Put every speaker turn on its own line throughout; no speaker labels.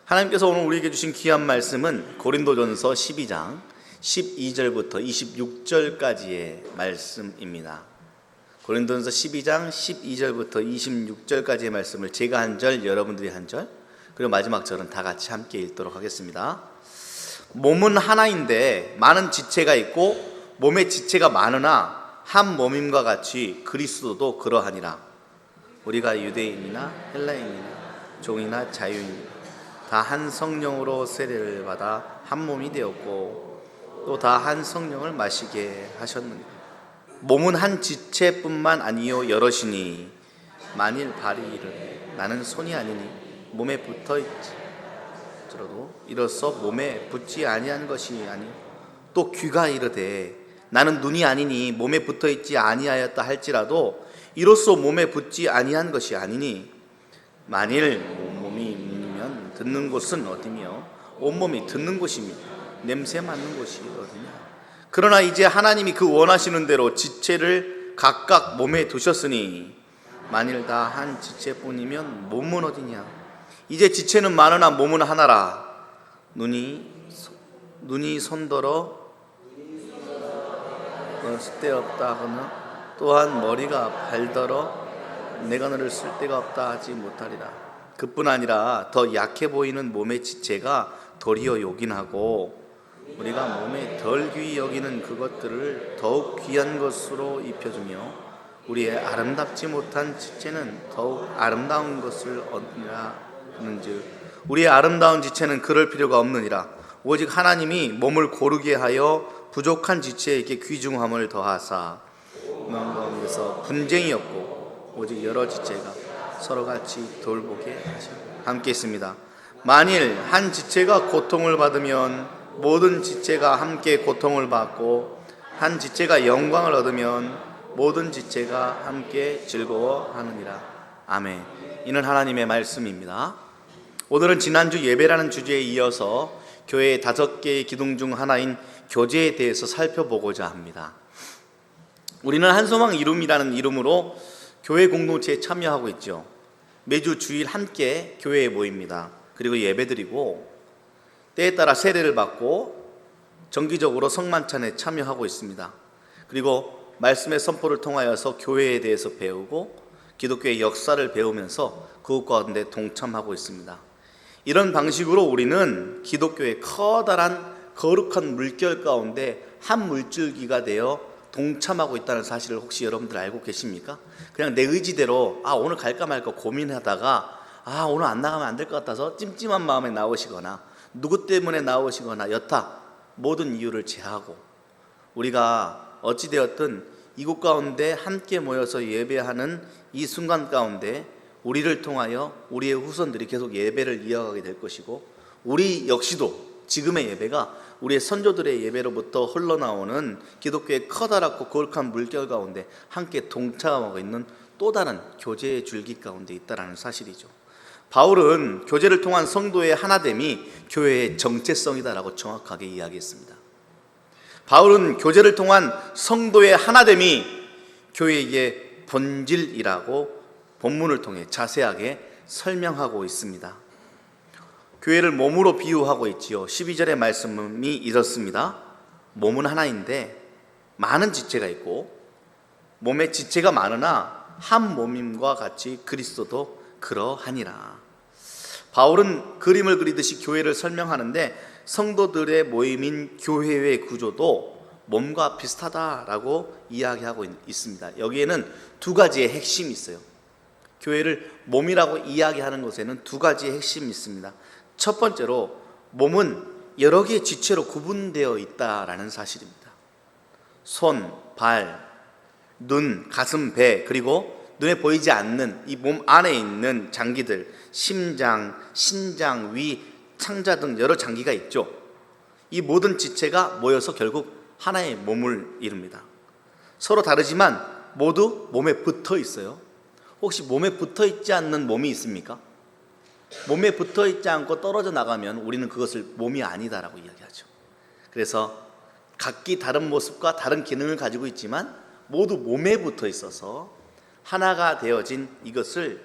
하나님께서 오늘 우리에게 주신 귀한 말씀은 고린도전서 12장 12절부터 26절까지의 말씀입니다. 고린도전서 12장 12절부터 26절까지의 말씀을 제가 한 절, 여러분들이 한 절, 그리고 마지막 절은 다 같이 함께 읽도록 하겠습니다. 몸은 하나인데 많은 지체가 있고 몸의 지체가 많으나 한 몸임과 같이 그리스도도 그러하니라. 우리가 유대인이나 헬라인이나 종이나 자유인 다 한 성령으로 세례를 받아 한 몸이 되었고 또 다 한 성령을 마시게 하셨느니라. 몸은 한 지체뿐만 아니요 여럿이니 만일 발이 이르되 나는 손이 아니니 몸에 붙어있지라도 이로써 몸에 붙지 아니한 것이 아니요 또 귀가 이르되 나는 눈이 아니니 몸에 붙어있지 아니하였다 할지라도 이로써 몸에 붙지 아니한 것이 아니니 만일 온몸이 눈이면 듣는 곳은 어디며 온몸이 듣는 곳이며 냄새 맡는 곳이 어디냐. 그러나 이제 하나님이 그 원하시는 대로 지체를 각각 몸에 두셨으니 만일 다 한 지체뿐이면 몸은 어디냐. 이제 지체는 많으나 몸은 하나라. 눈이 손더러 쓸데없다 하거나 또한 머리가 발더러 내가 너를 쓸데가 없다 하지 못하리라. 그뿐 아니라 더 약해 보이는 몸의 지체가 도리어 요긴하고 우리가 몸에 덜 귀히 여기는 그것들을 더욱 귀한 것으로 입혀주며 우리의 아름답지 못한 지체는 더욱 아름다운 것을 얻느니라 하는즉 우리의 아름다운 지체는 그럴 필요가 없느니라. 오직 하나님이 몸을 고르게 하여 부족한 지체에게 귀중함을 더하사 마음 가운데서 분쟁이 없고 오직 여러 지체가 서로같이 돌보게 하시고 함께 있습니다. 만일 한 지체가 고통을 받으면 모든 지체가 함께 고통을 받고 한 지체가 영광을 얻으면 모든 지체가 함께 즐거워하느니라. 아멘. 이는 하나님의 말씀입니다. 오늘은 지난주 예배라는 주제에 이어서 교회의 5개의 기둥 중 하나인 교제에 대해서 살펴보고자 합니다. 우리는 한소망 이룸이라는 이름으로 교회 공동체에 참여하고 있죠. 매주 주일 함께 교회에 모입니다. 그리고 예배드리고 때에 따라 세례를 받고 정기적으로 성만찬에 참여하고 있습니다. 그리고 말씀의 선포를 통하여서 교회에 대해서 배우고 기독교의 역사를 배우면서 그것 가운데 동참하고 있습니다. 이런 방식으로 우리는 기독교의 커다란 거룩한 물결 가운데 한 물줄기가 되어 동참하고 있다는 사실을 혹시 여러분들 알고 계십니까? 그냥 내 의지대로 오늘 갈까 말까 고민하다가 오늘 안 나가면 안 될 것 같아서 찜찜한 마음에 나오시거나 누구 때문에 나오시거나 여타 모든 이유를 제하고 우리가 어찌되었든 이곳 가운데 함께 모여서 예배하는 이 순간 가운데 우리를 통하여 우리의 후손들이 계속 예배를 이어가게 될 것이고 우리 역시도 지금의 예배가 우리의 선조들의 예배로부터 흘러나오는 기독교의 커다랗고 거룩한 물결 가운데 함께 동참하고 있는 또 다른 교제의 줄기 가운데 있다는 사실이죠. 바울은 교제를 통한 성도의 하나됨이 교회의 정체성이다라고 정확하게 이야기했습니다. 바울은 교제를 통한 성도의 하나됨이 교회의 본질이라고 본문을 통해 자세하게 설명하고 있습니다. 교회를 몸으로 비유하고 있지요. 12절의 말씀이 이렇습니다. 몸은 하나인데 많은 지체가 있고 몸의 지체가 많으나 한 몸임과 같이 그리스도도 그러하니라. 바울은 그림을 그리듯이 교회를 설명하는데 성도들의 모임인 교회의 구조도 몸과 비슷하다라고 이야기하고 있습니다. 여기에는 2가지의 핵심이 있어요. 교회를 몸이라고 이야기하는 것에는 2가지의 핵심이 있습니다. 첫 번째로 몸은 여러 개의 지체로 구분되어 있다라는 사실입니다. 손, 발, 눈, 가슴, 배, 그리고 눈에 보이지 않는 이 몸 안에 있는 장기들, 심장, 신장, 위, 창자 등 여러 장기가 있죠. 이 모든 지체가 모여서 결국 하나의 몸을 이룹니다. 서로 다르지만 모두 몸에 붙어 있어요. 혹시 몸에 붙어 있지 않는 몸이 있습니까? 몸에 붙어 있지 않고 떨어져 나가면 우리는 그것을 몸이 아니다라고 이야기하죠. 그래서 각기 다른 모습과 다른 기능을 가지고 있지만 모두 몸에 붙어 있어서 하나가 되어진 이것을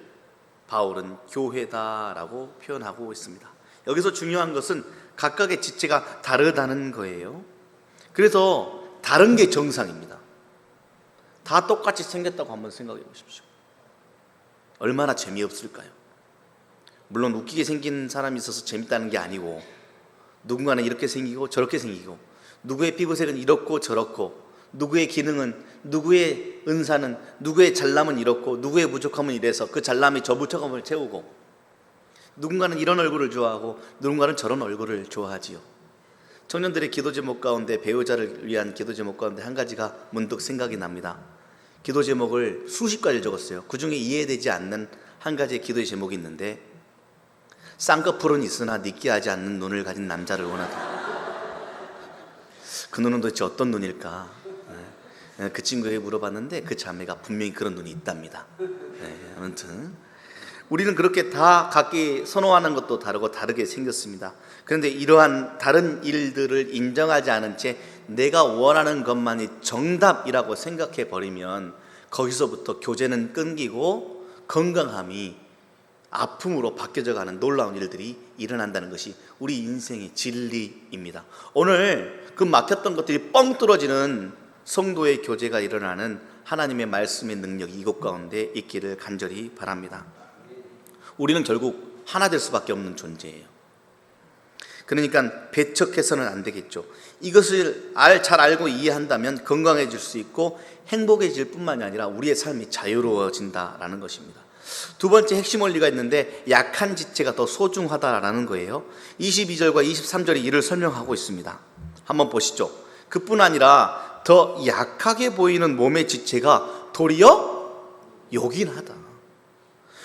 바울은 교회다라고 표현하고 있습니다. 여기서 중요한 것은 각각의 지체가 다르다는 거예요. 그래서 다른 게 정상입니다. 다 똑같이 생겼다고 한번 생각해 보십시오. 얼마나 재미없을까요? 물론 웃기게 생긴 사람이 있어서 재밌다는 게 아니고, 누군가는 이렇게 생기고 저렇게 생기고, 누구의 피부색은 이렇고 저렇고, 누구의 기능은, 누구의 은사는, 누구의 잘남은 이렇고, 누구의 부족함은 이래서 그 잘남이 저 부족함을 채우고, 누군가는 이런 얼굴을 좋아하고 누군가는 저런 얼굴을 좋아하지요. 청년들의 기도 제목 가운데, 배우자를 위한 기도 제목 가운데 한 가지가 문득 생각이 납니다. 기도 제목을 수십 가지를 적었어요. 그 중에 이해되지 않는 한 가지의 기도의 제목이 있는데, 쌍꺼풀은 있으나 느끼하지 않는 눈을 가진 남자를 원하다. 그 눈은 도대체 어떤 눈일까? 그 친구에게 물어봤는데 그 자매가 분명히 그런 눈이 있답니다. 아무튼 우리는 그렇게 다 각기 선호하는 것도 다르고 다르게 생겼습니다. 그런데 이러한 다른 일들을 인정하지 않은 채 내가 원하는 것만이 정답이라고 생각해 버리면 거기서부터 교제는 끊기고 건강함이 아픔으로 바뀌어져 가는 놀라운 일들이 일어난다는 것이 우리 인생의 진리입니다. 오늘 그 막혔던 것들이 뻥 뚫어지는 성도의 교제가 일어나는 하나님의 말씀의 능력이 이곳 가운데 있기를 간절히 바랍니다. 우리는 결국 하나 될 수밖에 없는 존재예요. 그러니까 배척해서는 안 되겠죠. 이것을 잘 알고 이해한다면 건강해질 수 있고 행복해질 뿐만이 아니라 우리의 삶이 자유로워진다라는 것입니다. 두 번째 핵심 원리가 있는데, 약한 지체가 더 소중하다라는 거예요. 22절과 23절이 이를 설명하고 있습니다. 한번 보시죠. 그뿐 아니라 더 약하게 보이는 몸의 지체가 도리어 요긴하다.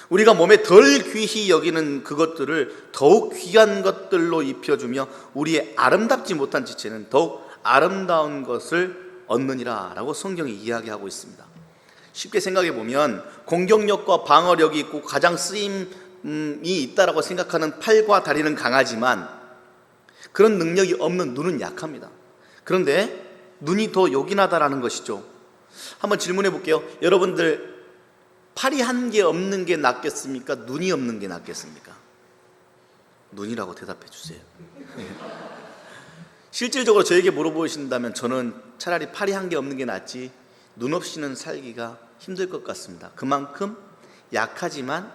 우리가 몸에 덜 귀히 여기는 그것들을 더욱 귀한 것들로 입혀주며 우리의 아름답지 못한 지체는 더욱 아름다운 것을 얻느니라 라고 성경이 이야기하고 있습니다. 쉽게 생각해 보면 공격력과 방어력이 있고 가장 쓰임이 있다라고 생각하는 팔과 다리는 강하지만 그런 능력이 없는 눈은 약합니다. 그런데 눈이 더 요긴하다라는 것이죠. 한번 질문해 볼게요. 여러분들 팔이 한 개 없는 게 낫겠습니까? 눈이 없는 게 낫겠습니까? 눈이라고 대답해 주세요. 실질적으로 저에게 물어보신다면 저는 차라리 팔이 한 개 없는 게 낫지 눈 없이는 살기가 힘들 것 같습니다. 그만큼 약하지만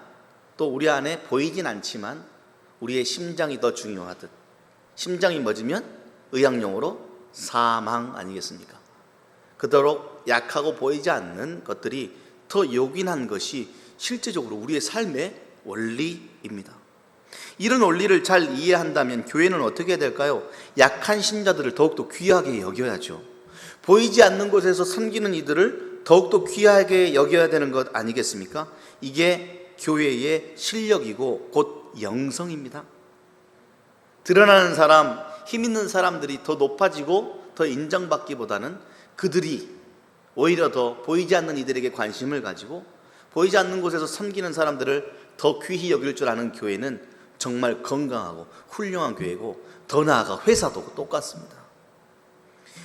또 우리 안에 보이진 않지만 우리의 심장이 더 중요하듯, 심장이 멎으면 의학용어로 사망 아니겠습니까? 그토록 약하고 보이지 않는 것들이 더 요긴한 것이 실제적으로 우리의 삶의 원리입니다. 이런 원리를 잘 이해한다면 교회는 어떻게 해야 될까요? 약한 신자들을 더욱더 귀하게 여겨야죠. 보이지 않는 곳에서 섬기는 이들을 더욱더 귀하게 여겨야 되는 것 아니겠습니까? 이게 교회의 실력이고 곧 영성입니다. 드러나는 사람, 힘 있는 사람들이 더 높아지고 더 인정받기보다는 그들이 오히려 더 보이지 않는 이들에게 관심을 가지고 보이지 않는 곳에서 섬기는 사람들을 더 귀히 여길 줄 아는 교회는 정말 건강하고 훌륭한 교회고, 더 나아가 회사도 똑같습니다.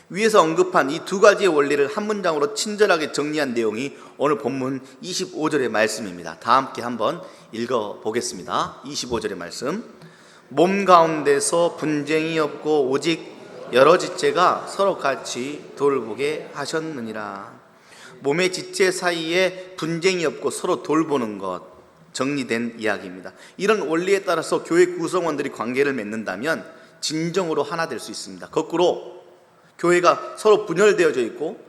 위에서 언급한 이 두 가지의 원리를 한 문장으로 친절하게 정리한 내용이 오늘 본문 25절의 말씀입니다. 다 함께 한번 읽어보겠습니다. 25절의 말씀. 몸 가운데서 분쟁이 없고 오직 여러 지체가 서로 같이 돌보게 하셨느니라. 몸의 지체 사이에 분쟁이 없고 서로 돌보는 것, 정리된 이야기입니다. 이런 원리에 따라서 교회 구성원들이 관계를 맺는다면 진정으로 하나 될 수 있습니다. 거꾸로 교회가 서로 분열되어져 있고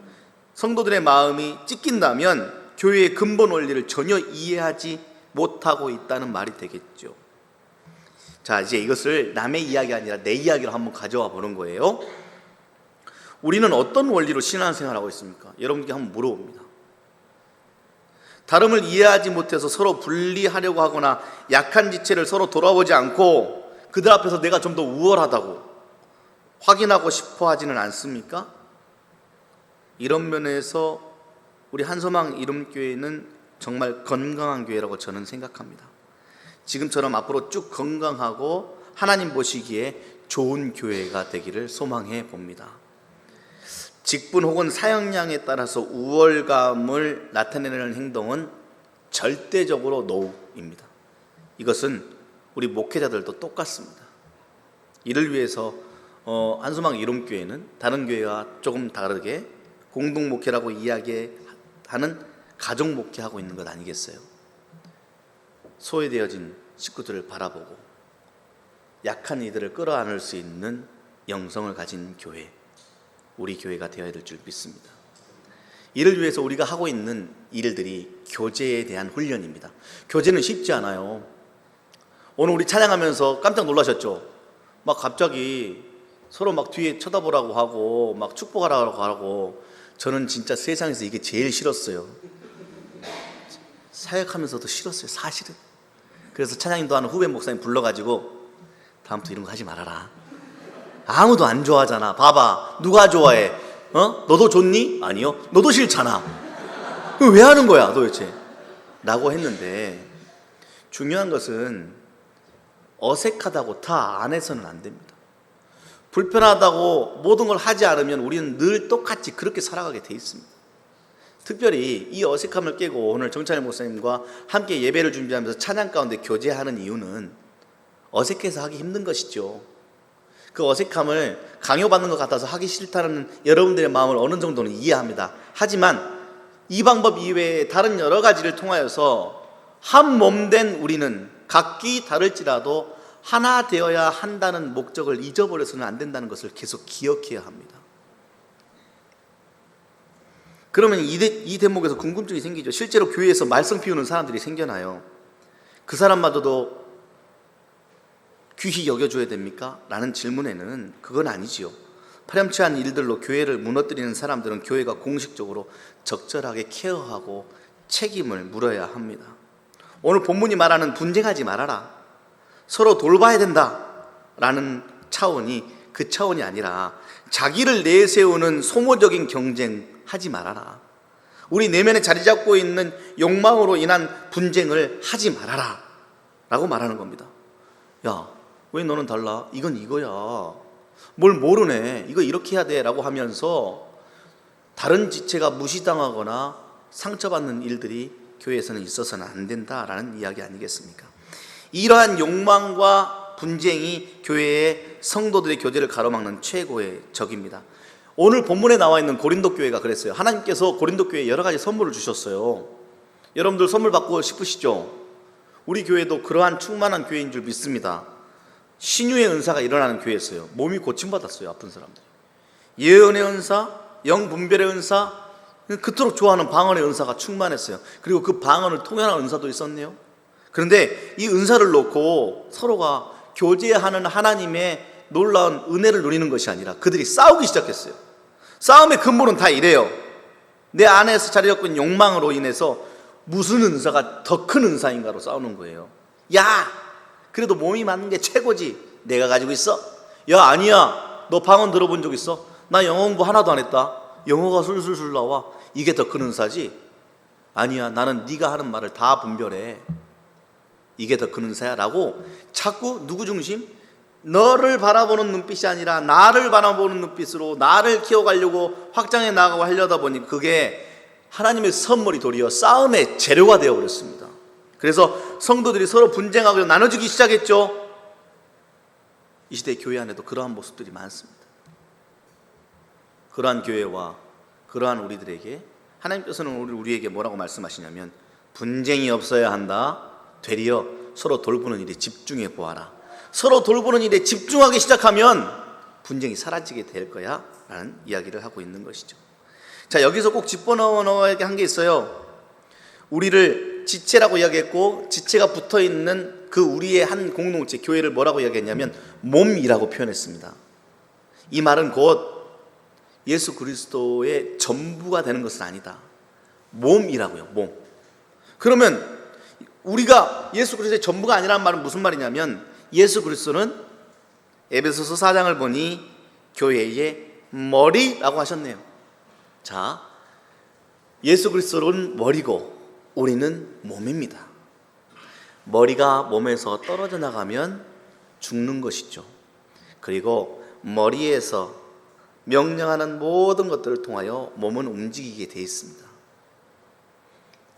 성도들의 마음이 찢긴다면 교회의 근본 원리를 전혀 이해하지 못하고 있다는 말이 되겠죠. 자, 이제 이것을 남의 이야기가 아니라 내 이야기로 한번 가져와 보는 거예요. 우리는 어떤 원리로 신앙생활을 하고 있습니까? 여러분께 한번 물어봅니다. 다름을 이해하지 못해서 서로 분리하려고 하거나 약한 지체를 서로 돌아보지 않고 그들 앞에서 내가 좀 더 우월하다고 확인하고 싶어 하지는 않습니까? 이런 면에서 우리 한소망 이름교회는 정말 건강한 교회라고 저는 생각합니다. 지금처럼 앞으로 쭉 건강하고 하나님 보시기에 좋은 교회가 되기를 소망해 봅니다. 직분 혹은 사역량에 따라서 우월감을 나타내는 행동은 절대적으로 노입니다. 이것은 우리 목회자들도 똑같습니다. 이를 위해서 한수막 이름교회는 다른 교회와 조금 다르게 공동 목회라고 이야기하는 가족 목회하고 있는 것 아니겠어요? 소외되어진 식구들을 바라보고 약한 이들을 끌어안을 수 있는 영성을 가진 교회, 우리 교회가 되어야 될 줄 믿습니다. 이를 위해서 우리가 하고 있는 일들이 교제에 대한 훈련입니다. 교제는 쉽지 않아요. 오늘 우리 찬양하면서 깜짝 놀라셨죠? 막 갑자기 서로 막 뒤에 쳐다보라고 하고 막 축복하라고 하고, 저는 진짜 세상에서 이게 제일 싫었어요. 사역하면서도 싫었어요, 사실은. 그래서 찬양인도 하는 후배 목사님 불러가지고 다음부터 이런 거 하지 말아라. 아무도 안 좋아하잖아. 봐봐, 누가 좋아해? 너도 좋니? 아니요. 너도 싫잖아. 왜 하는 거야 도대체? 라고 했는데, 중요한 것은 어색하다고 다 안 해서는 안 됩니다. 불편하다고 모든 걸 하지 않으면 우리는 늘 똑같이 그렇게 살아가게 돼 있습니다. 특별히 이 어색함을 깨고 오늘 정찬일 목사님과 함께 예배를 준비하면서 찬양 가운데 교제하는 이유는 어색해서 하기 힘든 것이죠. 그 어색함을 강요받는 것 같아서 하기 싫다는 여러분들의 마음을 어느 정도는 이해합니다. 하지만 이 방법 이외에 다른 여러 가지를 통하여서 한 몸 된 우리는 각기 다를지라도 하나 되어야 한다는 목적을 잊어버려서는 안 된다는 것을 계속 기억해야 합니다. 그러면 이 대목에서 궁금증이 생기죠. 실제로 교회에서 말썽 피우는 사람들이 생겨나요. 그 사람마저도 귀히 여겨줘야 됩니까? 라는 질문에는 그건 아니지요. 파렴치한 일들로 교회를 무너뜨리는 사람들은 교회가 공식적으로 적절하게 케어하고 책임을 물어야 합니다. 오늘 본문이 말하는 분쟁하지 말아라, 서로 돌봐야 된다 라는 차원이 그 차원이 아니라 자기를 내세우는 소모적인 경쟁 하지 말아라, 우리 내면에 자리 잡고 있는 욕망으로 인한 분쟁을 하지 말아라 라고 말하는 겁니다. 야, 왜 너는 달라? 이건 이거야. 뭘 모르네. 이거 이렇게 해야 돼 라고 하면서 다른 지체가 무시당하거나 상처받는 일들이 교회에서는 있어서는 안 된다라는 이야기 아니겠습니까? 이러한 욕망과 분쟁이 교회의 성도들의 교제를 가로막는 최고의 적입니다. 오늘 본문에 나와 있는 고린도 교회가 그랬어요. 하나님께서 고린도 교회에 여러 가지 선물을 주셨어요. 여러분들 선물 받고 싶으시죠? 우리 교회도 그러한 충만한 교회인 줄 믿습니다. 신유의 은사가 일어나는 교회였어요. 몸이 고침받았어요, 아픈 사람들. 예언의 은사, 영분별의 은사, 그토록 좋아하는 방언의 은사가 충만했어요. 그리고 그 방언을 통연한 은사도 있었네요. 그런데 이 은사를 놓고 서로가 교제하는 하나님의 놀라운 은혜를 누리는 것이 아니라 그들이 싸우기 시작했어요. 싸움의 근본은 다 이래요. 내 안에서 자리 잡고 있는 욕망으로 인해서 무슨 은사가 더 큰 은사인가로 싸우는 거예요. 야, 그래도 몸이 맞는 게 최고지. 내가 가지고 있어? 야, 아니야. 너 방언 들어본 적 있어? 나 영어 공부 하나도 안 했다. 영어가 술술술 나와. 이게 더 큰 은사지? 아니야, 나는 네가 하는 말을 다 분별해. 이게 더 큰 은사야 라고 자꾸 누구 중심? 너를 바라보는 눈빛이 아니라 나를 바라보는 눈빛으로 나를 키워가려고 확장해 나가고 하려다 보니 그게 하나님의 선물이 도리어 싸움의 재료가 되어버렸습니다. 그래서 성도들이 서로 분쟁하고 나눠주기 시작했죠. 이 시대 교회 안에도 그러한 모습들이 많습니다. 그러한 교회와 그러한 우리들에게 하나님께서는 우리에게 뭐라고 말씀하시냐면 분쟁이 없어야 한다. 되리어 서로 돌보는 일에 집중해 보아라. 서로 돌보는 일에 집중하기 시작하면 분쟁이 사라지게 될 거야 라는 이야기를 하고 있는 것이죠. 자, 여기서 꼭 짚어넣어야 한 게 있어요. 우리를 지체라고 이야기했고, 지체가 붙어있는 그 우리의 한 공동체 교회를 뭐라고 이야기했냐면 몸이라고 표현했습니다. 이 말은 곧 예수 그리스도의 전부가 되는 것은 아니다. 몸이라고요. 몸. 그러면 우리가 예수 그리스도의 전부가 아니라는 말은 무슨 말이냐면, 예수 그리스도는 에베소서 4장을 보니 교회의 머리라고 하셨네요. 자, 예수 그리스도는 머리고 우리는 몸입니다. 머리가 몸에서 떨어져 나가면 죽는 것이죠. 그리고 머리에서 명령하는 모든 것들을 통하여 몸은 움직이게 되어 있습니다.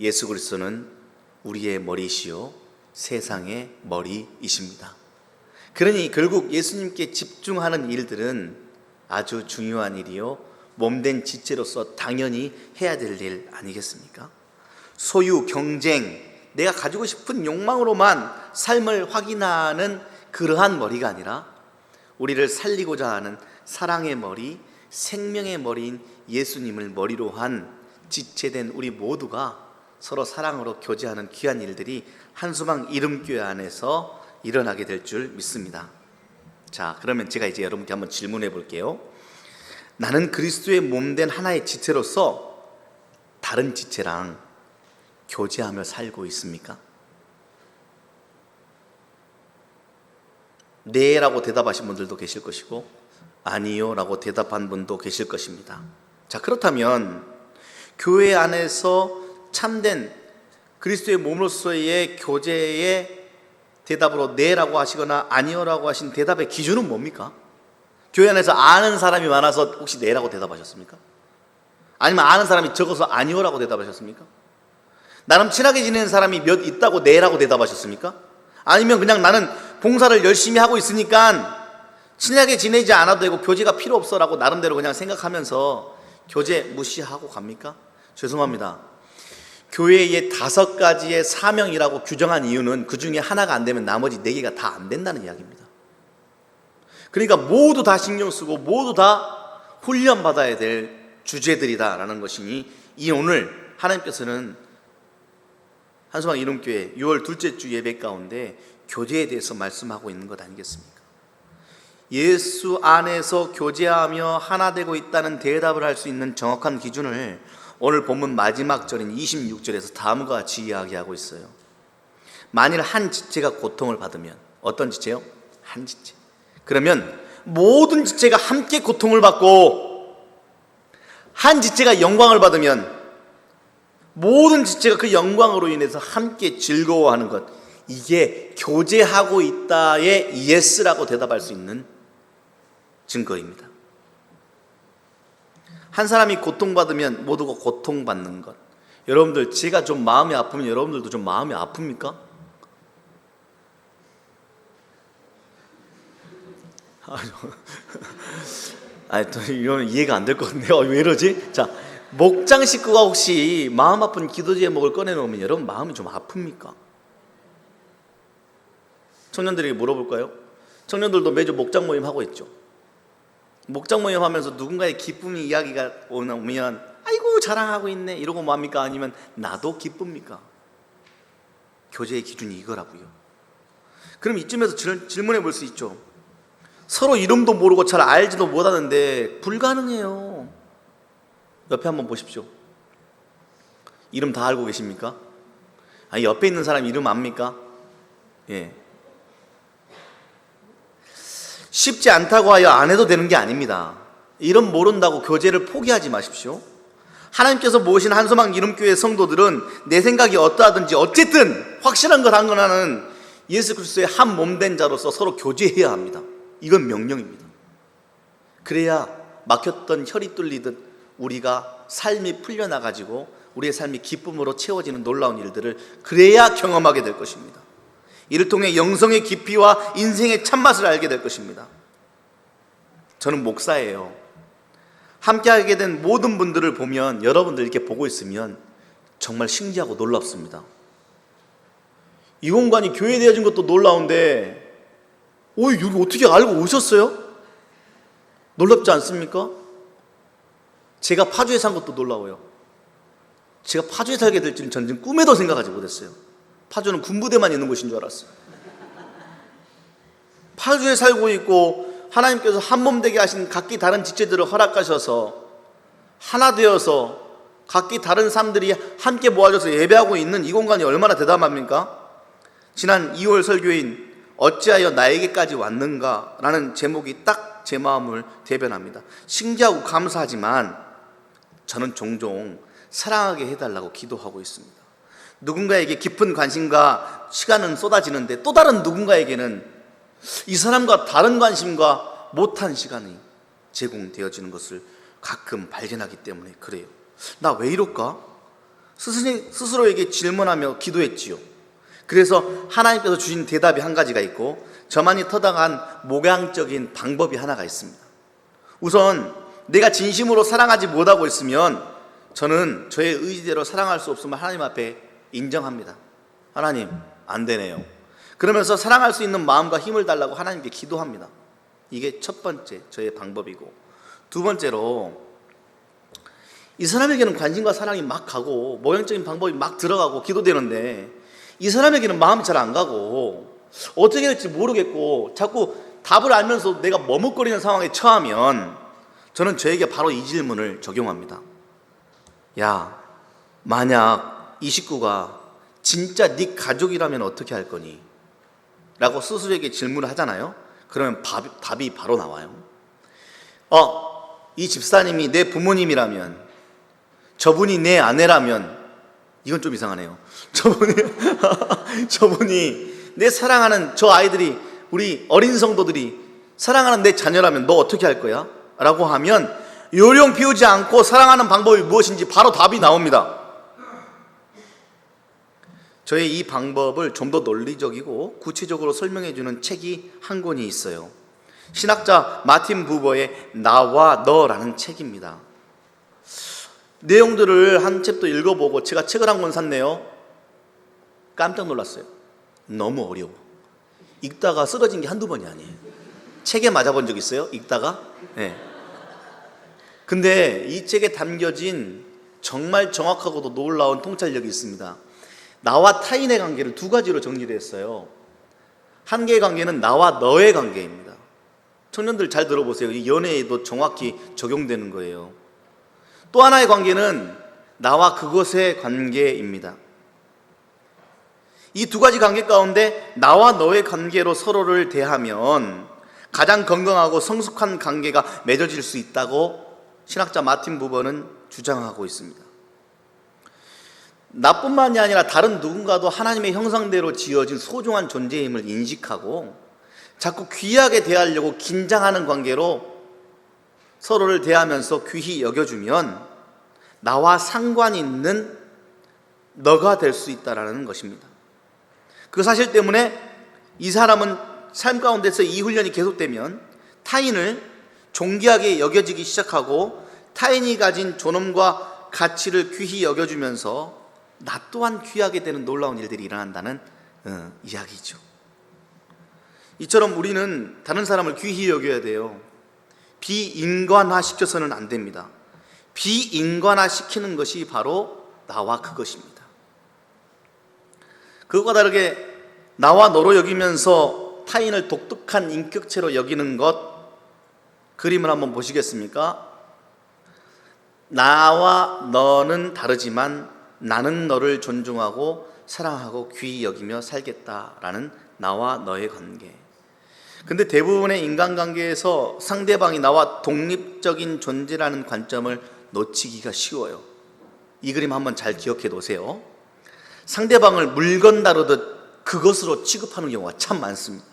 예수 그리스도는 우리의 머리시요 세상의 머리이십니다. 그러니 결국 예수님께 집중하는 일들은 아주 중요한 일이요, 몸된 지체로서 당연히 해야 될 일 아니겠습니까? 소유, 경쟁, 내가 가지고 싶은 욕망으로만 삶을 확인하는 그러한 머리가 아니라 우리를 살리고자 하는 사랑의 머리, 생명의 머리인 예수님을 머리로 한 지체된 우리 모두가 서로 사랑으로 교제하는 귀한 일들이 한수망 이름교회 안에서 일어나게 될 줄 믿습니다. 자, 그러면 제가 이제 여러분께 한번 질문해 볼게요. 나는 그리스도의 몸된 하나의 지체로서 다른 지체랑 교제하며 살고 있습니까? 네 라고 대답하신 분들도 계실 것이고 아니요 라고 대답한 분도 계실 것입니다. 자, 그렇다면 교회 안에서 참된 그리스도의 몸으로서의 교제의 대답으로 네 라고 하시거나 아니요 라고 하신 대답의 기준은 뭡니까? 교회 안에서 아는 사람이 많아서 혹시 네 라고 대답하셨습니까? 아니면 아는 사람이 적어서 아니요 라고 대답하셨습니까? 나름 친하게 지내는 사람이 몇 있다고 네 라고 대답하셨습니까? 아니면 그냥 나는 봉사를 열심히 하고 있으니까 친하게 지내지 않아도 되고 교제가 필요 없어 라고 나름대로 그냥 생각하면서 교제 무시하고 갑니까? 죄송합니다. 교회의 5가지의 사명이라고 규정한 이유는 그 중에 하나가 안 되면 나머지 4개가 다 안 된다는 이야기입니다. 그러니까 모두 다 신경 쓰고 모두 다 훈련받아야 될 주제들이다라는 것이니 이 오늘 하나님께서는 한수망 이름교회 6월 둘째 주 예배 가운데 교제에 대해서 말씀하고 있는 것 아니겠습니까? 예수 안에서 교제하며 하나 되고 있다는 대답을 할 수 있는 정확한 기준을 오늘 본문 마지막 절인 26절에서 다음과 같이 이야기하고 있어요. 만일 한 지체가 고통을 받으면, 어떤 지체요? 한 지체. 그러면 모든 지체가 함께 고통을 받고 한 지체가 영광을 받으면 모든 지체가 그 영광으로 인해서 함께 즐거워하는 것, 이게 교제하고 있다의 예스라고 대답할 수 있는 증거입니다. 한 사람이 고통받으면 모두가 고통받는 것. 여러분들, 제가 좀 마음이 아프면 여러분들도 좀 마음이 아픕니까? 또 이건 이해가 안 될 것 같네요. 왜 이러지? 자, 목장 식구가 혹시 마음 아픈 기도 제목을 꺼내놓으면 여러분 마음이 좀 아픕니까? 청년들에게 물어볼까요? 청년들도 매주 목장 모임 하고 있죠. 목장 모임 하면서 누군가의 기쁨 이야기가 오면 아이고 자랑하고 있네 이러고 뭐합니까? 아니면 나도 기쁩니까? 교제의 기준이 이거라고요. 그럼 이쯤에서 질문해 볼 수 있죠. 서로 이름도 모르고 잘 알지도 못하는데 불가능해요. 옆에 한번 보십시오. 이름 다 알고 계십니까? 아니, 옆에 있는 사람 이름 압니까? 예. 쉽지 않다고 하여 안 해도 되는 게 아닙니다. 이름 모른다고 교제를 포기하지 마십시오. 하나님께서 모으신 한소망 이름교회 성도들은 내 생각이 어떠하든지 어쨌든 확실한 것 한 하나는 예수 그리스도의 한 몸된 자로서 서로 교제해야 합니다. 이건 명령입니다. 그래야 막혔던 혈이 뚫리듯 우리가 삶이 풀려나가지고 우리의 삶이 기쁨으로 채워지는 놀라운 일들을 그래야 경험하게 될 것입니다. 이를 통해 영성의 깊이와 인생의 참맛을 알게 될 것입니다. 저는 목사예요. 함께하게 된 모든 분들을 보면, 여러분들 이렇게 보고 있으면 정말 신기하고 놀랍습니다. 이 공간이 교회되어진 것도 놀라운데 여기 어떻게 알고 오셨어요? 놀랍지 않습니까? 제가 파주에 산 것도 놀라워요. 제가 파주에 살게 될 줄은 저는 꿈에도 생각하지 못했어요. 파주는 군부대만 있는 곳인 줄 알았어요. 파주에 살고 있고 하나님께서 한 몸 되게 하신 각기 다른 지체들을 허락하셔서 하나 되어서 각기 다른 사람들이 함께 모아져서 예배하고 있는 이 공간이 얼마나 대담합니까? 지난 2월 설교인 어찌하여 나에게까지 왔는가? 라는 제목이 딱 제 마음을 대변합니다. 신기하고 감사하지만 저는 종종 사랑하게 해달라고 기도하고 있습니다. 누군가에게 깊은 관심과 시간은 쏟아지는데 또 다른 누군가에게는 이 사람과 다른 관심과 못한 시간이 제공되어지는 것을 가끔 발견하기 때문에 그래요. 나 왜 이럴까? 스스로에게 질문하며 기도했지요. 그래서 하나님께서 주신 대답이 한 가지가 있고 저만이 터득한 목양적인 방법이 하나가 있습니다. 우선 내가 진심으로 사랑하지 못하고 있으면 저는 저의 의지대로 사랑할 수 없음을 하나님 앞에 인정합니다. 하나님, 안 되네요. 그러면서 사랑할 수 있는 마음과 힘을 달라고 하나님께 기도합니다. 이게 첫 번째 저의 방법이고, 두 번째로 이 사람에게는 관심과 사랑이 막 가고 모형적인 방법이 막 들어가고 기도되는데 이 사람에게는 마음이 잘 안 가고 어떻게 해야 될지 모르겠고 자꾸 답을 알면서 내가 머뭇거리는 상황에 처하면 저는 저에게 바로 이 질문을 적용합니다. 야, 만약 이 식구가 진짜 네 가족이라면 어떻게 할 거니? 라고 스스로에게 질문을 하잖아요. 그러면 답이 바로 나와요. 이 집사님이 내 부모님이라면, 저분이 내 아내라면, 이건 좀 이상하네요. 저분이 내 사랑하는 저 아이들이, 우리 어린 성도들이 사랑하는 내 자녀라면 너 어떻게 할 거야? 라고 하면 요령 피우지 않고 사랑하는 방법이 무엇인지 바로 답이 나옵니다. 저의 이 방법을 좀 더 논리적이고 구체적으로 설명해 주는 책이 한 권이 있어요. 신학자 마틴 부버의 나와 너라는 책입니다. 내용들을 한 챕터 읽어보고 제가 책을 한 권 샀네요. 깜짝 놀랐어요. 너무 어려워. 읽다가 쓰러진 게 한두 번이 아니에요. 책에 맞아본 적 있어요? 읽다가? 네. 근데 이 책에 담겨진 정말 정확하고도 놀라운 통찰력이 있습니다. 나와 타인의 관계를 두 가지로 정리를 했어요. 한 개의 관계는 나와 너의 관계입니다. 청년들 잘 들어보세요. 이 연애에도 정확히 적용되는 거예요. 또 하나의 관계는 나와 그것의 관계입니다. 이 두 가지 관계 가운데 나와 너의 관계로 서로를 대하면 가장 건강하고 성숙한 관계가 맺어질 수 있다고 신학자 마틴 부버는 주장하고 있습니다. 나뿐만이 아니라 다른 누군가도 하나님의 형상대로 지어진 소중한 존재임을 인식하고 자꾸 귀하게 대하려고 긴장하는 관계로 서로를 대하면서 귀히 여겨주면 나와 상관이 있는 너가 될 수 있다는 것입니다. 그 사실 때문에 이 사람은 삶 가운데서 이 훈련이 계속되면 타인을 존귀하게 여겨지기 시작하고 타인이 가진 존엄과 가치를 귀히 여겨주면서 나 또한 귀하게 되는 놀라운 일들이 일어난다는 이야기죠. 이처럼 우리는 다른 사람을 귀히 여겨야 돼요. 비인간화 시켜서는 안 됩니다. 비인간화 시키는 것이 바로 나와 그것입니다. 그것과 다르게 나와 너로 여기면서 타인을 독특한 인격체로 여기는 것, 그림을 한번 보시겠습니까? 나와 너는 다르지만 나는 너를 존중하고 사랑하고 귀히 여기며 살겠다라는 나와 너의 관계. 근데 대부분의 인간관계에서 상대방이 나와 독립적인 존재라는 관점을 놓치기가 쉬워요. 이 그림 한번 잘 기억해 놓으세요. 상대방을 물건 다루듯 그것으로 취급하는 경우가 참 많습니다.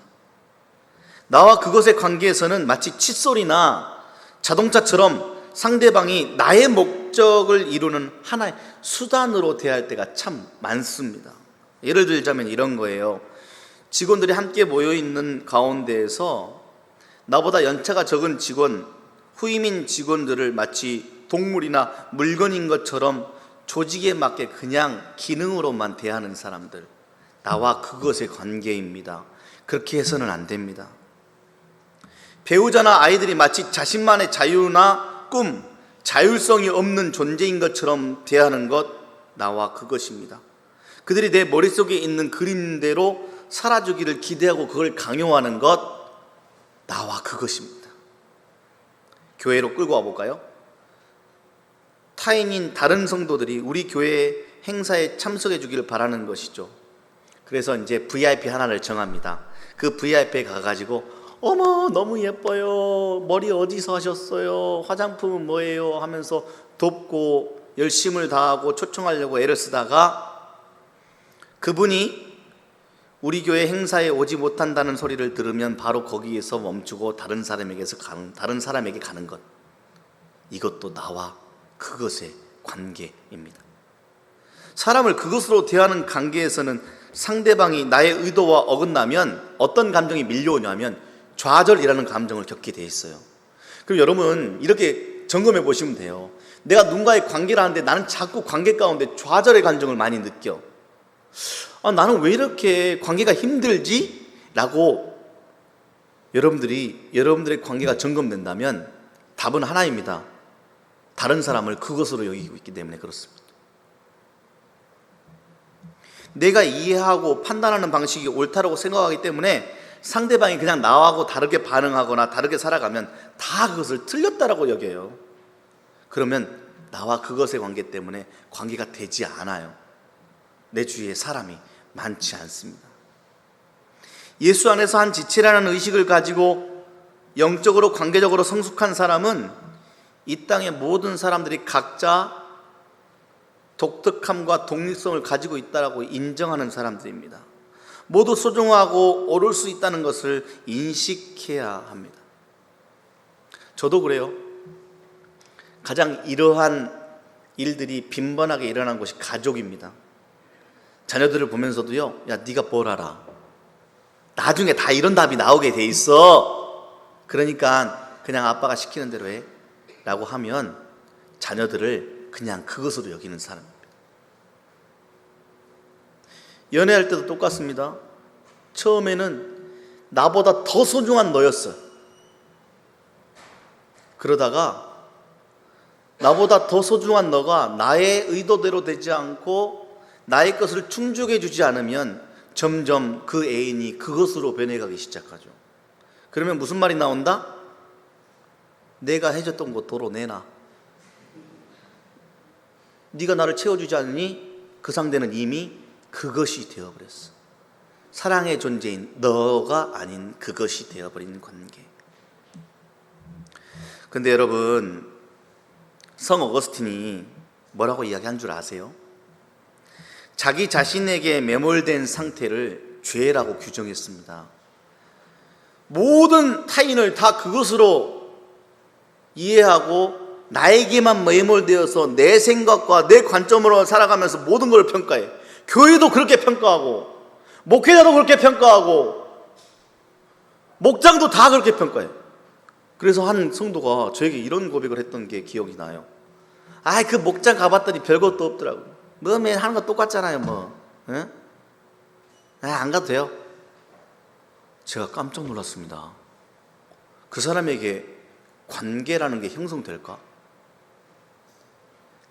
나와 그것의 관계에서는 마치 칫솔이나 자동차처럼 상대방이 나의 목적을 이루는 하나의 수단으로 대할 때가 참 많습니다. 예를 들자면 이런 거예요. 직원들이 함께 모여있는 가운데에서 나보다 연차가 적은 직원, 후임인 직원들을 마치 동물이나 물건인 것처럼 조직에 맞게 그냥 기능으로만 대하는 사람들, 나와 그것의 관계입니다. 그렇게 해서는 안 됩니다. 배우자나 아이들이 마치 자신만의 자유나 꿈, 자율성이 없는 존재인 것처럼 대하는 것, 나와 그것입니다. 그들이 내 머릿속에 있는 그림대로 살아주기를 기대하고 그걸 강요하는 것, 나와 그것입니다. 교회로 끌고 와볼까요? 타인인 다른 성도들이 우리 교회 행사에 참석해 주기를 바라는 것이죠. 그래서 이제 VIP 하나를 정합니다. 그 VIP에 가가지고 어머 너무 예뻐요, 머리 어디서 하셨어요, 화장품은 뭐예요 하면서 돕고 열심을 다하고 초청하려고 애를 쓰다가 그분이 우리 교회 행사에 오지 못한다는 소리를 들으면 바로 거기에서 멈추고 다른 사람에게 가는 것, 이것도 나와 그것의 관계입니다. 사람을 그것으로 대하는 관계에서는 상대방이 나의 의도와 어긋나면 어떤 감정이 밀려오냐면 좌절이라는 감정을 겪게 돼 있어요. 그럼 여러분 이렇게 점검해 보시면 돼요. 내가 누군가의 관계를 하는데 나는 자꾸 관계 가운데 좌절의 감정을 많이 느껴. 나는 왜 이렇게 관계가 힘들지? 라고 여러분들의 관계가 점검된다면 답은 하나입니다. 다른 사람을 그것으로 여기고 있기 때문에 그렇습니다. 내가 이해하고 판단하는 방식이 옳다고 생각하기 때문에 상대방이 그냥 나하고 다르게 반응하거나 다르게 살아가면 다 그것을 틀렸다라고 여겨요. 그러면 나와 그것의 관계 때문에 관계가 되지 않아요. 내 주위에 사람이 많지 않습니다. 예수 안에서 한 지체라는 의식을 가지고 영적으로 관계적으로 성숙한 사람은 이 땅의 모든 사람들이 각자 독특함과 독립성을 가지고 있다고 인정하는 사람들입니다. 모두 소중하고 옳을 수 있다는 것을 인식해야 합니다. 저도 그래요. 가장 이러한 일들이 빈번하게 일어난 곳이 가족입니다. 자녀들을 보면서도요, 야, 네가 뭘 알아? 나중에 다 이런 답이 나오게 돼 있어. 그러니까 그냥 아빠가 시키는 대로 해 라고 하면 자녀들을 그냥 그것으로 여기는 사람입니다. 연애할 때도 똑같습니다. 처음에는 나보다 더 소중한 너였어. 그러다가 나보다 더 소중한 너가 나의 의도대로 되지 않고 나의 것을 충족해 주지 않으면 점점 그 애인이 그것으로 변해가기 시작하죠. 그러면 무슨 말이 나온다? 내가 해줬던 거 도로 내놔. 네가 나를 채워주지 않으니 그 상대는 이미 그것이 되어버렸어. 사랑의 존재인 너가 아닌 그것이 되어버린 관계. 근데 여러분, 성 어거스틴이 뭐라고 이야기한 줄 아세요? 자기 자신에게 매몰된 상태를 죄라고 규정했습니다. 모든 타인을 다 그것으로 이해하고 나에게만 매몰되어서 내 생각과 내 관점으로 살아가면서 모든 걸 평가해. 교회도 그렇게 평가하고 목회자도 그렇게 평가하고 목장도 다 그렇게 평가해. 그래서 한 성도가 저에게 이런 고백을 했던 게 기억이 나요. 그 목장 가봤더니 별것도 없더라고. 매일 하는 거 똑같잖아요, 뭐. 예? 안 가도 돼요. 제가 깜짝 놀랐습니다. 그 사람에게 관계라는 게 형성될까?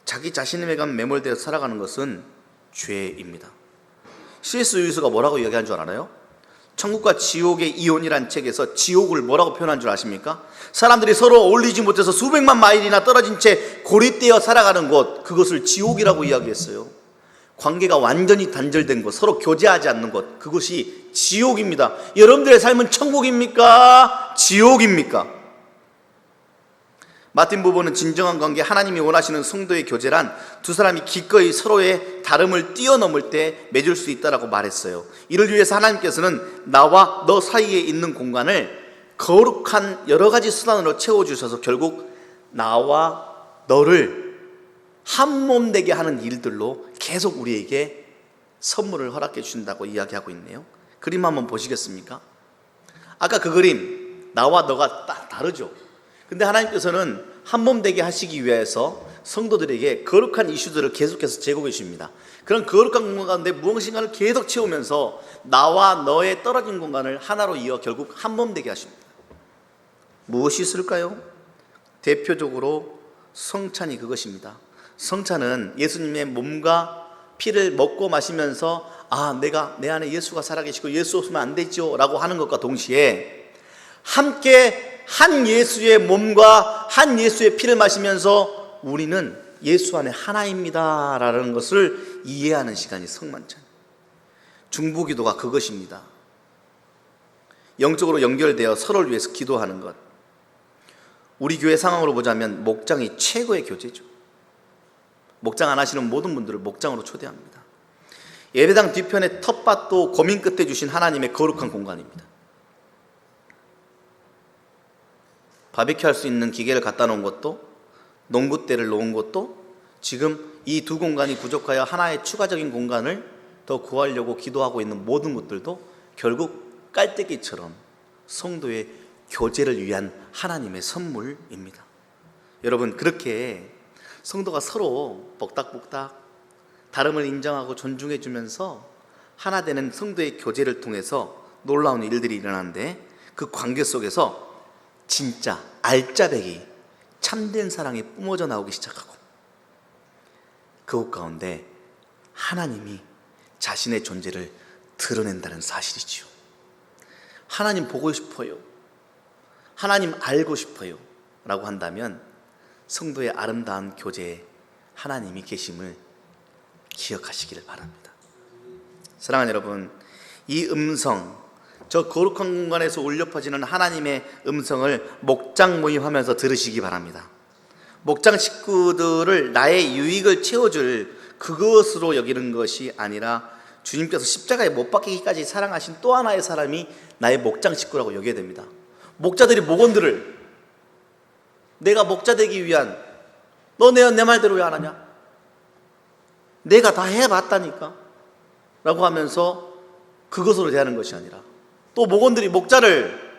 자기 자신에게만 매몰되어 살아가는 것은 죄입니다. C.S. 루이스가 뭐라고 이야기한 줄 알아요? 천국과 지옥의 이혼이란 책에서 지옥을 뭐라고 표현한 줄 아십니까? 사람들이 서로 어울리지 못해서 수백만 마일이나 떨어진 채 고립되어 살아가는 곳, 그것을 지옥이라고 이야기했어요. 관계가 완전히 단절된 곳, 서로 교제하지 않는 곳, 그것이 지옥입니다. 여러분들의 삶은 천국입니까? 지옥입니까? 마틴 부부는 진정한 관계, 하나님이 원하시는 성도의 교제란 두 사람이 기꺼이 서로의 다름을 뛰어넘을 때 맺을 수 있다라고 말했어요. 이를 위해서 하나님께서는 나와 너 사이에 있는 공간을 거룩한 여러 가지 수단으로 채워주셔서 결국 나와 너를 한 몸 되게 하는 일들로 계속 우리에게 선물을 허락해 주신다고 이야기하고 있네요. 그림 한번 보시겠습니까? 아까 그 그림, 나와 너가 딱 다르죠. 근데 하나님께서는 한 몸 되게 하시기 위해서 성도들에게 거룩한 이슈들을 계속해서 제공해 주십니다. 그런 거룩한 공간 가운데 무엇인가를 계속 채우면서 나와 너의 떨어진 공간을 하나로 이어 결국 한 몸 되게 하십니다. 무엇이 있을까요? 대표적으로 성찬이 그것입니다. 성찬은 예수님의 몸과 피를 먹고 마시면서 내가 내 안에 예수가 살아계시고 예수 없으면 안 되죠 라고 하는 것과 동시에 함께 한 예수의 몸과 한 예수의 피를 마시면서 우리는 예수 안에 하나입니다 라는 것을 이해하는 시간이 성만찬. 중보기도가 그것입니다. 영적으로 연결되어 서로를 위해서 기도하는 것. 우리 교회 상황으로 보자면 목장이 최고의 교제죠. 목장 안 하시는 모든 분들을 목장으로 초대합니다. 예배당 뒤편에 텃밭도 고민 끝에 주신 하나님의 거룩한 공간입니다. 바비큐 할 수 있는 기계를 갖다 놓은 것도, 농구대를 놓은 것도 지금 이 두 공간이 부족하여 하나의 추가적인 공간을 더 구하려고 기도하고 있는 모든 것들도 결국 깔때기처럼 성도의 교제를 위한 하나님의 선물입니다. 여러분, 그렇게 성도가 서로 복닥복닥 다름을 인정하고 존중해 주면서 하나 되는 성도의 교제를 통해서 놀라운 일들이 일어나는데, 그 관계 속에서 진짜 알짜배기 참된 사랑이 뿜어져 나오기 시작하고, 그것 가운데 하나님이 자신의 존재를 드러낸다는 사실이지요. 하나님 보고 싶어요, 하나님 알고 싶어요 라고 한다면 성도의 아름다운 교제에 하나님이 계심을 기억하시기를 바랍니다. 사랑하는 여러분, 이 음성, 저 거룩한 공간에서 울려 퍼지는 하나님의 음성을 목장 모임하면서 들으시기 바랍니다. 목장 식구들을 나의 유익을 채워줄 그것으로 여기는 것이 아니라 주님께서 십자가에 못 박히기까지 사랑하신 또 하나의 사람이 나의 목장 식구라고 여겨야 됩니다. 목자들이 목원들을 내가 목자 되기 위한, 너 내 말대로 왜 안 하냐? 내가 다 해봤다니까 라고 하면서 그것으로 대하는 것이 아니라, 또 목원들이 목자를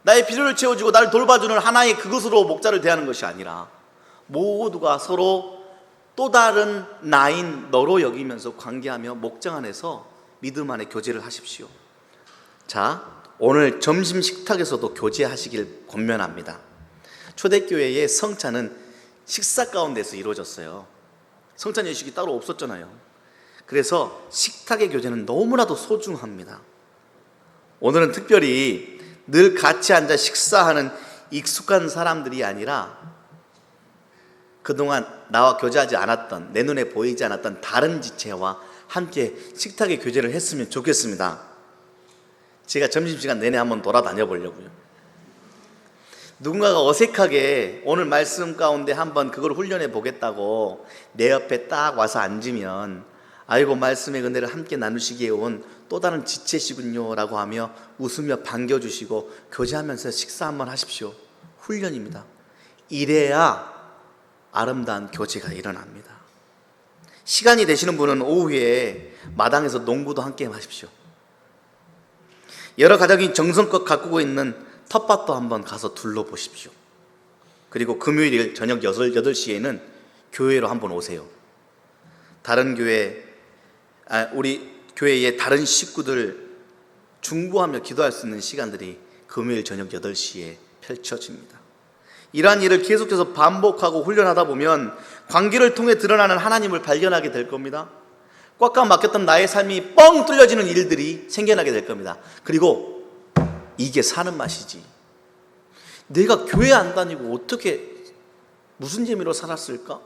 나의 필요를 채워주고 나를 돌봐주는 하나의 그것으로 목자를 대하는 것이 아니라 모두가 서로 또 다른 나인 너로 여기면서 관계하며 목장 안에서 믿음 안에 교제를 하십시오. 자, 오늘 점심 식탁에서도 교제하시길 권면합니다. 초대교회의 성찬은 식사 가운데서 이루어졌어요. 성찬 예식이 따로 없었잖아요. 그래서 식탁의 교제는 너무나도 소중합니다. 오늘은 특별히 늘 같이 앉아 식사하는 익숙한 사람들이 아니라 그동안 나와 교제하지 않았던, 내 눈에 보이지 않았던 다른 지체와 함께 식탁의 교제를 했으면 좋겠습니다. 제가 점심시간 내내 한번 돌아다녀 보려고요. 누군가가 어색하게 오늘 말씀 가운데 한번 그걸 훈련해 보겠다고 내 옆에 딱 와서 앉으면, 아이고 말씀의 은혜를 함께 나누시기에 온 또 다른 지체시군요 라고 하며 웃으며 반겨주시고 교제하면서 식사 한번 하십시오. 훈련입니다. 이래야 아름다운 교제가 일어납니다. 시간이 되시는 분은 오후에 마당에서 농구도 함께 하십시오. 여러 가정이 정성껏 가꾸고 있는 텃밭도 한번 가서 둘러보십시오. 그리고 금요일 저녁 8시에는 교회로 한번 오세요. 다른 교회, 우리 교회의 다른 식구들 중보하며 기도할 수 있는 시간들이 금요일 저녁 8시에 펼쳐집니다. 이러한 일을 계속해서 반복하고 훈련하다 보면 관계를 통해 드러나는 하나님을 발견하게 될 겁니다. 꽉꽉 막혔던 나의 삶이 뻥 뚫려지는 일들이 생겨나게 될 겁니다. 그리고 이게 사는 맛이지, 내가 교회 안 다니고 어떻게 무슨 재미로 살았을까?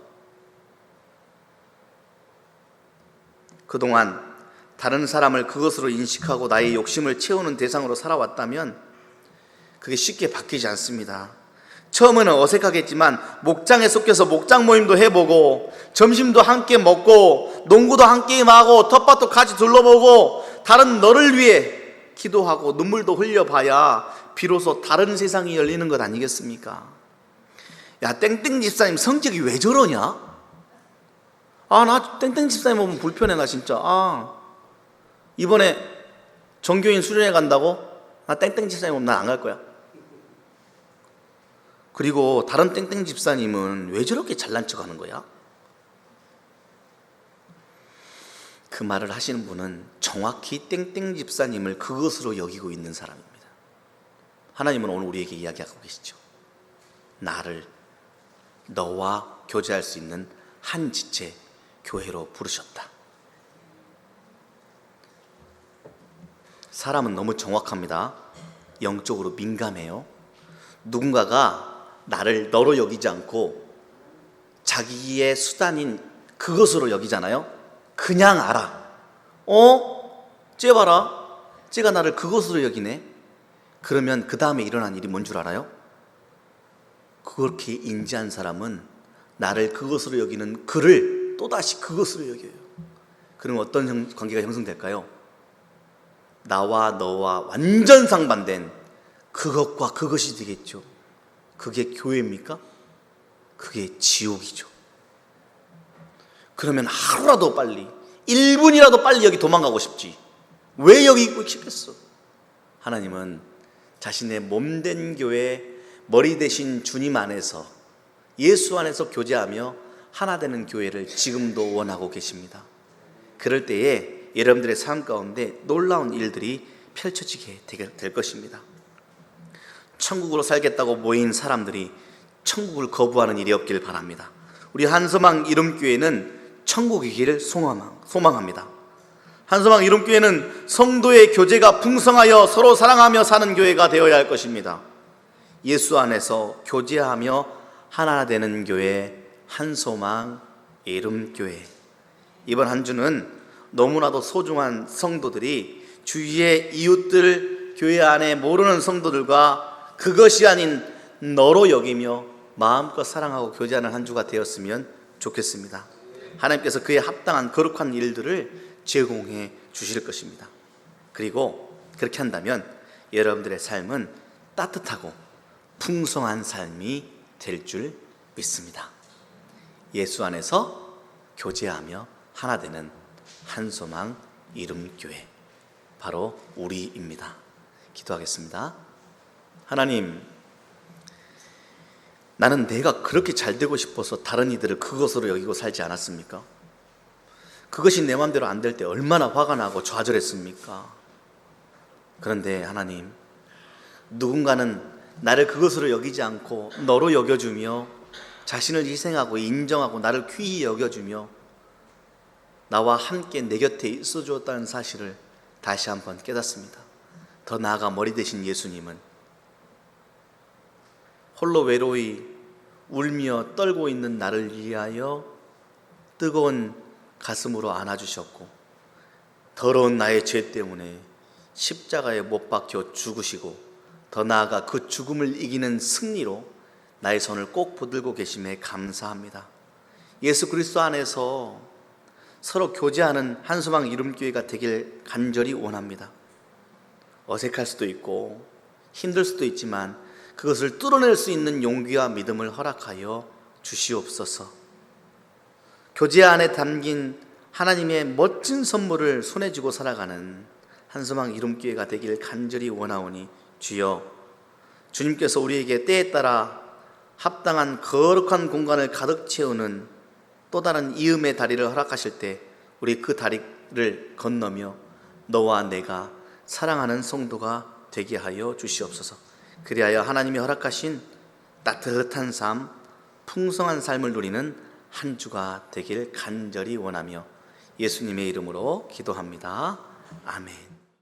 그동안 다른 사람을 그것으로 인식하고 나의 욕심을 채우는 대상으로 살아왔다면 그게 쉽게 바뀌지 않습니다. 처음에는 어색하겠지만 목장에 속해서 목장 모임도 해보고 점심도 함께 먹고 농구도 함께 하고 텃밭도 같이 둘러보고 다른 너를 위해 기도하고 눈물도 흘려봐야 비로소 다른 세상이 열리는 것 아니겠습니까? 야, 땡땡 집사님 성격이 왜 저러냐? 나 땡땡 집사님 보면 불편해. 나 진짜 이번에 종교인 수련회 간다고? 나 땡땡 집사님 보면 난 안 갈 거야. 그리고 다른 땡땡 집사님은 왜 저렇게 잘난 척 하는 거야? 그 말을 하시는 분은 정확히 땡땡 집사님을 그것으로 여기고 있는 사람입니다. 하나님은 오늘 우리에게 이야기하고 계시죠. 나를 너와 교제할 수 있는 한 지체 교회로 부르셨다. 사람은 너무 정확합니다. 영적으로 민감해요. 누군가가 나를 너로 여기지 않고 자기의 수단인 그것으로 여기잖아요. 그냥 알아. 쟤 봐라, 쟤가 나를 그것으로 여기네. 그러면 그 다음에 일어난 일이 뭔 줄 알아요? 그렇게 인지한 사람은 나를 그것으로 여기는 그를 또다시 그것으로 여겨요. 그럼 어떤 관계가 형성될까요? 나와 너와 완전 상반된 그것과 그것이 되겠죠. 그게 교회입니까? 그게 지옥이죠. 그러면 하루라도 빨리 1분이라도 빨리 여기 도망가고 싶지. 왜 여기 있고 싶겠어? 하나님은 자신의 몸된 교회, 머리 대신 주님 안에서, 예수 안에서 교제하며 하나 되는 교회를 지금도 원하고 계십니다. 그럴 때에 여러분들의 삶 가운데 놀라운 일들이 펼쳐지게 될 것입니다. 천국으로 살겠다고 모인 사람들이 천국을 거부하는 일이 없길 바랍니다. 우리 한서망 이름교회는 천국의 길을 소망합니다. 한서망 이름교회는 성도의 교제가 풍성하여 서로 사랑하며 사는 교회가 되어야 할 것입니다. 예수 안에서 교제하며 하나 되는 교회, 한소망 이름교회. 이번 한 주는 너무나도 소중한 성도들이 주위의 이웃들, 교회 안에 모르는 성도들과 그것이 아닌 너로 여기며 마음껏 사랑하고 교제하는 한 주가 되었으면 좋겠습니다. 하나님께서 그에 합당한 거룩한 일들을 제공해 주실 것입니다. 그리고 그렇게 한다면 여러분들의 삶은 따뜻하고 풍성한 삶이 될 줄 믿습니다. 예수 안에서 교제하며 하나 되는 한소망 이름교회, 바로 우리입니다. 기도하겠습니다. 하나님, 나는 내가 그렇게 잘 되고 싶어서 다른 이들을 그것으로 여기고 살지 않았습니까? 그것이 내 마음대로 안 될 때 얼마나 화가 나고 좌절했습니까? 그런데 하나님, 누군가는 나를 그것으로 여기지 않고 너로 여겨주며 자신을 희생하고 인정하고 나를 귀히 여겨주며 나와 함께 내 곁에 있어 주었다는 사실을 다시 한번 깨닫습니다. 더 나아가 머리 대신 예수님은 홀로 외로이 울며 떨고 있는 나를 위하여 뜨거운 가슴으로 안아주셨고, 더러운 나의 죄 때문에 십자가에 못 박혀 죽으시고, 더 나아가 그 죽음을 이기는 승리로 나의 손을 꼭 붙들고 계심에 감사합니다. 예수 그리스도 안에서 서로 교제하는 한소망 이름교회가 되길 간절히 원합니다. 어색할 수도 있고 힘들 수도 있지만 그것을 뚫어낼 수 있는 용기와 믿음을 허락하여 주시옵소서. 교제 안에 담긴 하나님의 멋진 선물을 손에 쥐고 살아가는 한소망 이름교회가 되길 간절히 원하오니 주여, 주님께서 우리에게 때에 따라 합당한 거룩한 공간을 가득 채우는 또 다른 이음의 다리를 허락하실 때 우리 그 다리를 건너며 너와 내가 사랑하는 성도가 되게 하여 주시옵소서. 그리하여 하나님이 허락하신 따뜻한 삶, 풍성한 삶을 누리는 한 주가 되길 간절히 원하며 예수님의 이름으로 기도합니다. 아멘.